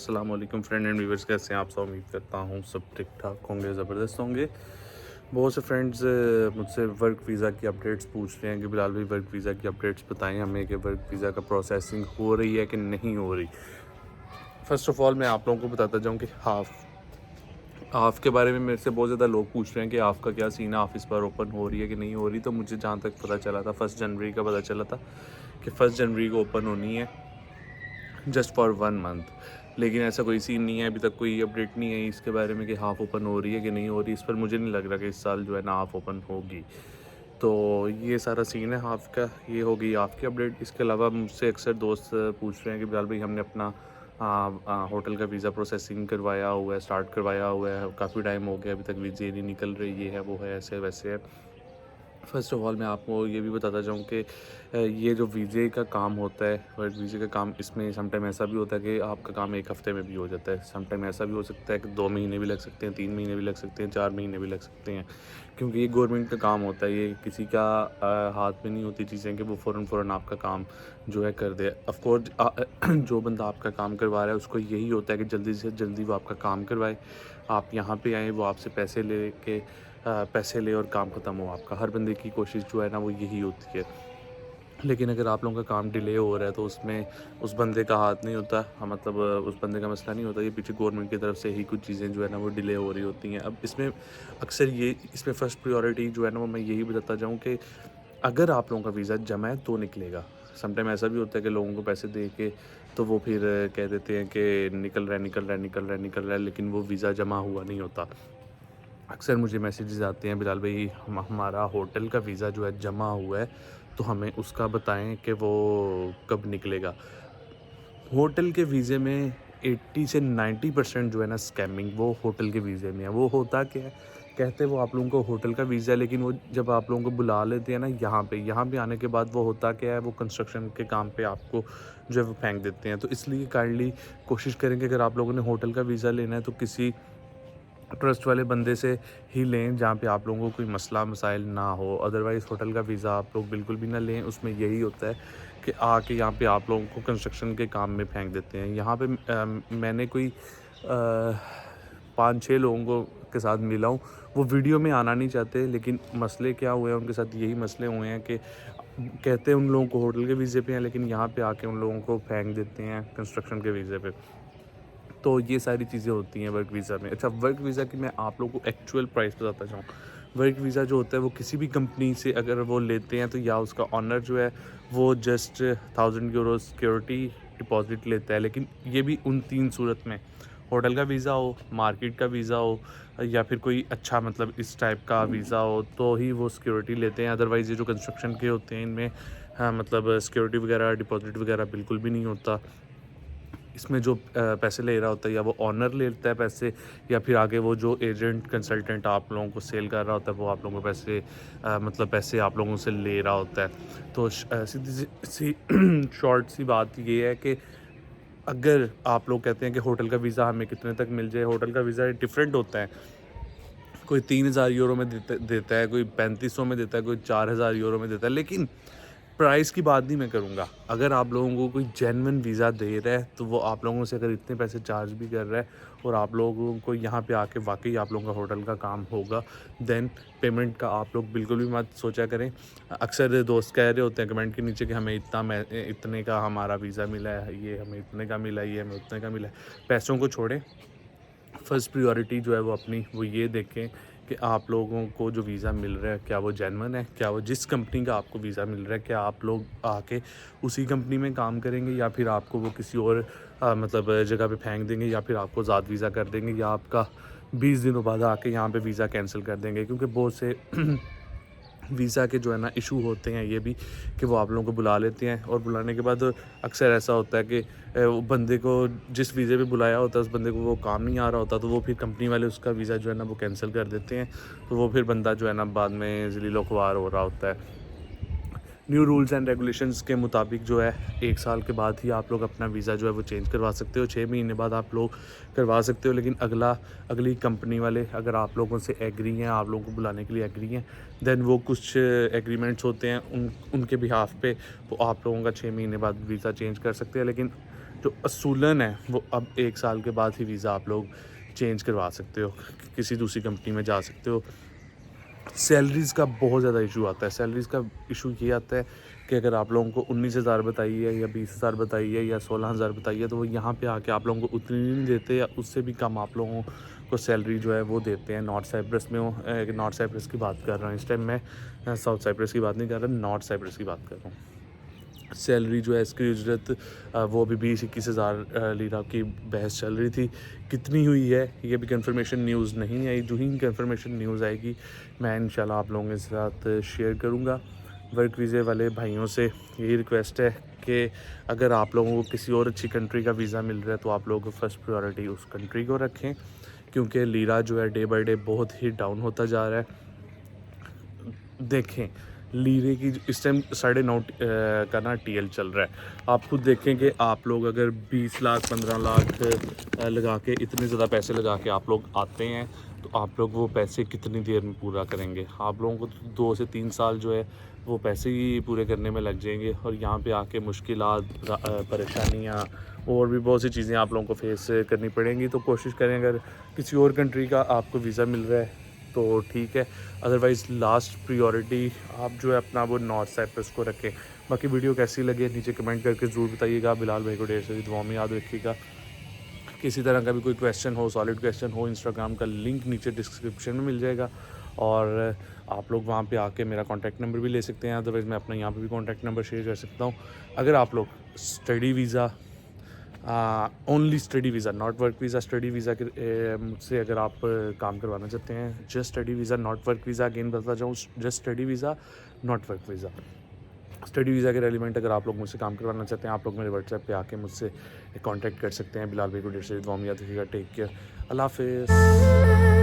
अस्सलाम वालेकुम friend and viewers, कैसे हैं आप सब। उम्मीद करता हूँ सब ठीक ठाक होंगे, ज़बरदस्त होंगे। बहुत से फ्रेंड्स मुझसे वर्क वीज़ा की अपडेट्स पूछ रहे हैं कि बिलाल भाई वर्क वीज़ा की अपडेट्स बताएं हमें कि वर्क वीज़ा का प्रोसेसिंग हो रही है कि नहीं हो रही। फ़र्स्ट ऑफ़ ऑल मैं आप लोगों को बताता जाऊँ कि हाफ़ के बारे में मेरे से बहुत ज़्यादा लोग पूछ रहे हैं कि हाफ़ का क्या सीन है, हाफ़ इस बार ओपन हो रही है कि नहीं हो रही। तो मुझे जहाँ तक पता चला था 1 जनवरी का पता चला था कि 1 जनवरी को ओपन होनी है, जस्ट फॉर 1 मंथ। लेकिन ऐसा कोई सीन नहीं है, अभी तक कोई अपडेट नहीं है इसके बारे में कि हाफ़ ओपन हो रही है कि नहीं हो रही। इस पर मुझे नहीं लग रहा कि इस साल जो है ना हाफ़ ओपन होगी। तो ये सारा सीन है हाफ़ का। ये हो गई हाफ़ की अपडेट। इसके अलावा मुझसे अक्सर दोस्त पूछ रहे हैं कि बिलाल भाई हमने अपना होटल का वीज़ा प्रोसेसिंग करवाया हुआ है, स्टार्ट करवाया हुआ है, काफ़ी टाइम हो गया, अभी तक वीज़े नहीं निकल रही, ये है वो है, ऐसे वैसे है। फ़र्स्ट ऑफ़ ऑल मैं आपको ये भी बताता जाऊँ कि ये जो वीज़े का काम होता है, वर्क वीज़े का काम, इसमें समटाइम ऐसा भी होता है कि आपका काम 1 हफ़्ते में भी हो जाता है। समटाइम ऐसा भी हो सकता है कि 2 महीने भी लग सकते हैं, 3 महीने भी लग सकते हैं, 4 महीने भी लग सकते हैं। क्योंकि ये गवर्नमेंट का काम होता है, ये किसी का हाथ में नहीं होती चीज़ें कि वो फ़ौरन आपका काम जो है कर दे। ऑफ़ कोर्स जो बंदा आपका काम करवा रहा है उसको यही होता है कि जल्दी से जल्दी वो आपका काम करवाए। आप यहाँ पे आएँ, वो आपसे पैसे ले और काम ख़त्म हो आपका। हर बंदे की कोशिश जो है ना वो यही होती है। लेकिन अगर आप लोगों का काम डिले हो रहा है तो उसमें उस बंदे का हाथ नहीं होता। मतलब उस बंदे का मसला नहीं होता, ये पीछे गवर्नमेंट की तरफ से ही कुछ चीज़ें जो है ना वो डिले हो रही होती हैं। अब इसमें फ़र्स्ट प्रायोरिटी जो है ना वो मैं यही बताता जाऊँ कि अगर आप लोगों का वीज़ा जमा है तो निकलेगा। समटाइम ऐसा भी होता है कि लोगों को पैसे दे के तो वो फिर कह देते हैं कि निकल रहा है, निकल रहा है, निकल रहा है, निकल रहा है, लेकिन वो वीज़ा जमा हुआ नहीं होता। अक्सर मुझे मैसेजेस आते हैं, बिलाल भाई हमारा होटल का वीज़ा जो है जमा हुआ है, तो हमें उसका बताएं कि वो कब निकलेगा। होटल के वीज़े में 80 से 90% जो है ना स्कैमिंग वो होटल के वीज़े में है। वो होता क्या है, कहते हैं वो आप लोगों को होटल का वीज़ा है, लेकिन वो जब आप लोगों को बुला लेते हैं ना यहाँ पे आने के बाद वो होता क्या है, वो कंस्ट्रक्शन के काम पे आपको जो है वो फेंक देते हैं। तो इसलिए काइंडली कोशिश करेंगे, अगर आप लोगों ने होटल का वीज़ा लेना है तो किसी ट्रस्ट वाले बंदे से ही लें जहाँ पे आप लोगों को कोई मसला मसाइल ना हो। अदरवाइज़ होटल का वीज़ा आप लोग बिल्कुल भी ना लें। उसमें यही होता है कि आके यहाँ पे आप लोगों को कंस्ट्रक्शन के काम में फेंक देते हैं। यहाँ पे मैंने कोई 5-6 लोगों के साथ मिला हूँ, वो वीडियो में आना नहीं चाहते, लेकिन मसले क्या हुए हैं उनके साथ, यही मसले हुए हैं कि कहते हैं उन लोगों को होटल के वीज़े पे हैं, लेकिन यहाँ पे आके उन लोगों को फेंक देते हैं कंस्ट्रक्शन के वीज़े पे। तो ये सारी चीज़ें होती हैं वर्क वीज़ा में। अच्छा, वर्क वीज़ा की मैं आप लोगों को एक्चुअल प्राइस बताता जाऊँ। वर्क वीज़ा जो होता है वो किसी भी कंपनी से अगर वो लेते हैं तो या उसका ओनर जो है वो जस्ट 1000 यूरो सिक्योरिटी डिपॉज़िट लेता है। लेकिन ये भी उन 3 सूरत में, होटल का वीज़ा हो, मार्केट का वीज़ा हो या फिर कोई अच्छा मतलब इस टाइप का वीज़ा हो तो ही वो सिक्योरिटी लेते हैं। अदरवाइज़ ये जो कंस्ट्रक्शन के होते हैं इनमें हाँ, मतलब सिक्योरिटी वगैरह, डिपॉज़िट वगैरह बिल्कुल भी नहीं होता। इसमें जो पैसे ले रहा होता है या वो ओनर ले लेता है पैसे, या फिर आगे वो जो एजेंट कंसल्टेंट आप लोगों को सेल कर रहा होता है वो आप लोगों को मतलब पैसे आप लोगों से ले रहा होता है। तो सीधी सी शॉर्ट सी बात ये है कि अगर आप लोग कहते हैं कि होटल का वीज़ा हमें कितने तक मिल जाए, होटल का वीज़ा डिफरेंट होता है। कोई 3000 यूरो में देता है, कोई 3500 में देता है, कोई 4000 यूरो में देता है। लेकिन प्राइस की बात नहीं मैं करूँगा। अगर आप लोगों को कोई जेन्युइन वीज़ा दे रहा है, तो वो आप लोगों से अगर इतने पैसे चार्ज भी कर रहा है और आप लोगों को यहाँ पे आके वाक़ई आप लोगों का होटल का काम होगा, देन पेमेंट का आप लोग बिल्कुल भी मत सोचा करें। अक्सर दोस्त कह रहे होते हैं कमेंट के नीचे कि हमें इतने का हमारा वीज़ा मिला है, ये हमें इतने का मिला है, ये हमें उतने का मिला है। पैसों को छोड़ें, फर्स्ट प्रायोरिटी जो है वो अपनी वो ये देखें कि आप लोगों को जो वीज़ा मिल रहा है क्या वो जेन्युइन है, क्या वो जिस कंपनी का आपको वीज़ा मिल रहा है क्या आप लोग आके उसी कंपनी में काम करेंगे, या फिर आपको वो किसी और मतलब जगह पे फेंक देंगे, या फिर आपको ज़ाद वीज़ा कर देंगे, या आपका 20 दिनों बाद आके यहाँ पे वीज़ा कैंसिल कर देंगे। क्योंकि बहुत से वीज़ा के जो है ना इशू होते हैं ये भी कि वो आप लोगों को बुला लेते हैं और बुलाने के बाद अक्सर ऐसा होता है कि वो बंदे को जिस वीज़े पे बुलाया होता है उस बंदे को वो काम नहीं आ रहा होता, तो वो फिर कंपनी वाले उसका वीज़ा जो है ना वो कैंसिल कर देते हैं। तो वो फिर बंदा जो है ना बाद में ज़लील ख्वार हो रहा होता है। न्यू रूल्स एंड रेगुलेशंस के मुताबिक जो है 1 साल के बाद ही आप लोग अपना वीज़ा जो है वो चेंज करवा सकते हो, 6 महीने बाद आप लोग करवा सकते हो। लेकिन अगली कंपनी वाले अगर आप लोगों से एग्री हैं, आप लोगों को बुलाने के लिए एग्री हैं, देन वो कुछ एग्रीमेंट्स होते हैं उनके बिहाफ पे वो आप लोगों का 6 महीने बाद वीज़ा चेंज कर सकते हैं। लेकिन जो असूलन है वो अब 1 साल के बाद ही वीज़ा आप लोग चेंज करवा सकते हो, किसी दूसरी कंपनी में जा सकते हो। सैलरीज़ का बहुत ज़्यादा इशू आता है। सैलरीज़ का इशू ये आता है कि अगर आप लोगों को 19,000 बताई है या 20,000 बताई है या 16,000 बताई है, तो वो यहाँ पे आके आप लोगों को उतनी नहीं देते, या उससे भी कम आप लोगों को सैलरी जो है वो देते हैं। नॉर्थ साइप्रस में हो, नॉर्थ साइप्रस की बात कर रहा हूँ इस टाइम मैं, साउथ साइप्रस की बात नहीं कर रहा, नॉर्थ साइप्रस की बात कर रहा हूँ। सैलरी जो है इसकी उजरत वो अभी 20-21 हज़ार लीरा की बहस चल रही थी। कितनी हुई है ये भी कंफर्मेशन न्यूज़ नहीं आई। जो ही कंफर्मेशन न्यूज़ आएगी मैं इंशाल्लाह आप लोगों के साथ शेयर करूँगा। वर्क वीज़े वाले भाइयों से यही रिक्वेस्ट है कि अगर आप लोगों को किसी और अच्छी कंट्री का वीज़ा मिल रहा है तो आप लोगों को फर्स्ट प्रायोरिटी उस कंट्री को रखें, क्योंकि लीरा जो है डे बाई डे बहुत ही डाउन होता जा रहा है। देखें लीरे की इस टाइम 9.5 का ना टीएल चल रहा है। आप खुद देखें कि आप लोग अगर 20 लाख 15 लाख लगा के, इतने ज़्यादा पैसे लगा के आप लोग आते हैं, तो आप लोग वो पैसे कितनी देर में पूरा करेंगे। आप लोगों को 2 से 3 साल जो है वो पैसे ही पूरे करने में लग जाएंगे, और यहाँ पे आके मुश्किलात, परेशानियाँ और भी बहुत सी चीज़ें आप लोगों को फेस करनी पड़ेंगी। तो कोशिश करें अगर किसी और कंट्री का आपको वीज़ा मिल रहा है तो ठीक है, अदरवाइज़ लास्ट प्रियोरिटी आप जो है अपना वो नॉर्थ साइप्रस को रखें। बाकी वीडियो कैसी लगी नीचे कमेंट करके ज़रूर बताइएगा। बिलाल भाई को ढेर सारी दुआओं में याद रखिएगा। किसी तरह का भी कोई क्वेश्चन हो, सॉलिड क्वेश्चन हो, इंस्टाग्राम का लिंक नीचे डिस्क्रिप्शन में मिल जाएगा, और आप लोग वहाँ पे आके मेरा कॉन्टैक्ट नंबर भी ले सकते हैं। अदरवाइज़ मैं अपना यहाँ पे भी कॉन्टैक्ट नंबर शेयर कर सकता हूँ। अगर आप लोग study visa, only study visa, not work visa, study visa के मुझसे अगर आप काम करवाना चाहते हैं, just study visa not work visa, again बताता जाऊँ, just study visa not work visa. Study visa के रेलिवेंट अगर आप लोग मुझसे काम करवाना चाहते हैं, आप लोग मेरे व्हाट्सएप पे आके मुझसे कांटेक्ट कर सकते हैं। बिलाल भाई को ढेर सारी दुआ में याद रखिएगा। टेक केयर, अल्लाह हाफिज़।